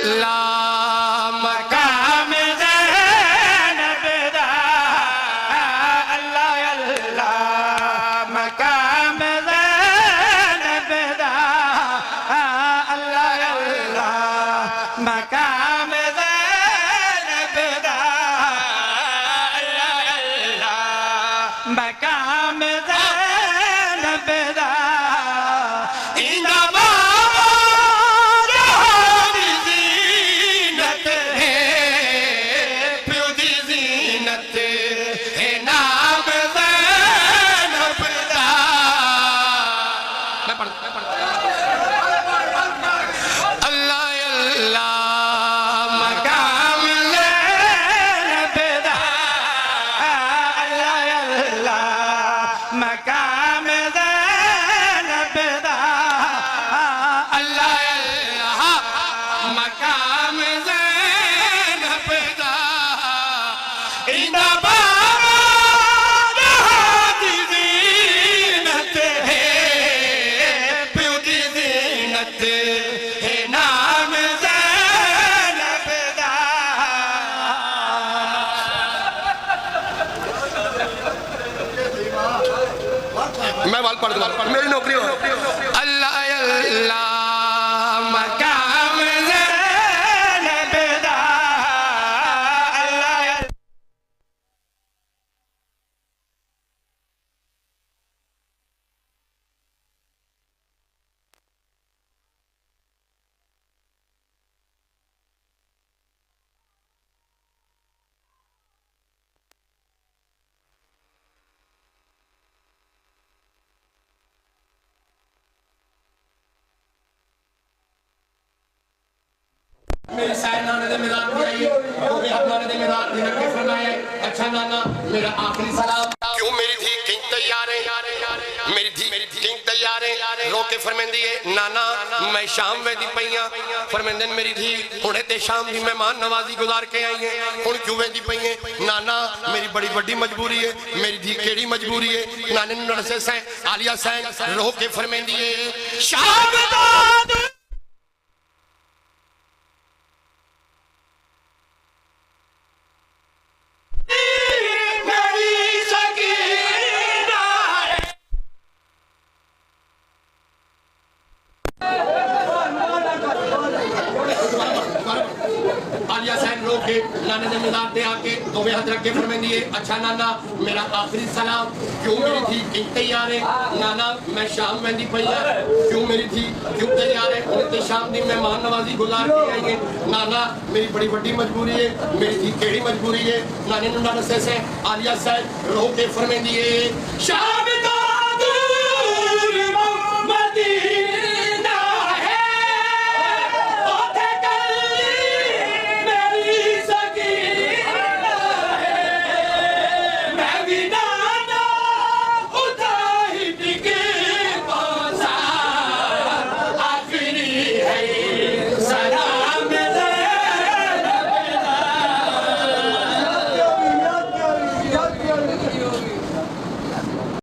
अल्लाह मकाम ज़ैनब दा अल्लाह अल्लाह मकाम ज़ैनब दा अल्लाह अल्लाह मकाम ज़ैनब दा अल्लाह अल्लाह मकाम ज़ैनब दा मकाम ज़ैनब दा अल्लाह अल्लाह मकाम ज़ैनब दा इंदा बाबा दी ज़ीनत है प्यो दी ज़ीनत है नाम ज़ैनब दा मैं वाल पढ़ दूंगा मेरी नौकरी हो अल्लाह अल्लाह मकाम ज़ैनब दा अल्लाह मेरी साइड नाना दे मैदान में आई वो भी हाथ नाना दे मैदान में रखे फरमाया अच्छा नाना मेरा आखिरी सलाम क्यों मेरी धी किंग तैयार है मेरी धी किंग तैयार है रो के फरमांदी है नाना मैं शाम वेंदी पईयां फरमांदे मेरी धी हुणे ते शाम दी मेहमान नवाजी गुजार के आई है हुण क्यों वेंदी पई है नाना मेरी बड़ी बड़ी मजबूरी है मेरी धी केड़ी मजबूरी है नाने नु नरसे से आलिया से रो के फरमांदी है शाम दा नाने ने मैदान पे आके दो हाथ रख के फरमांदी है अच्छा नाना मेरा आखिरी सलाम क्यों मेरी थी किंग तैयार है नाना मैं शाम वेंदी पई है क्यों मेरी थी क्यों तैयार है उन्हें शाम दी मेहमान नवाजी गुजार के आई है नाना मेरी बड़ी बड़ी मजबूरी है मेरी थी केड़ी मजबूरी है नाने ने नरसे से आलिया साहब रो के फरमांदी है शाम दा दूर मदीना है ओथे है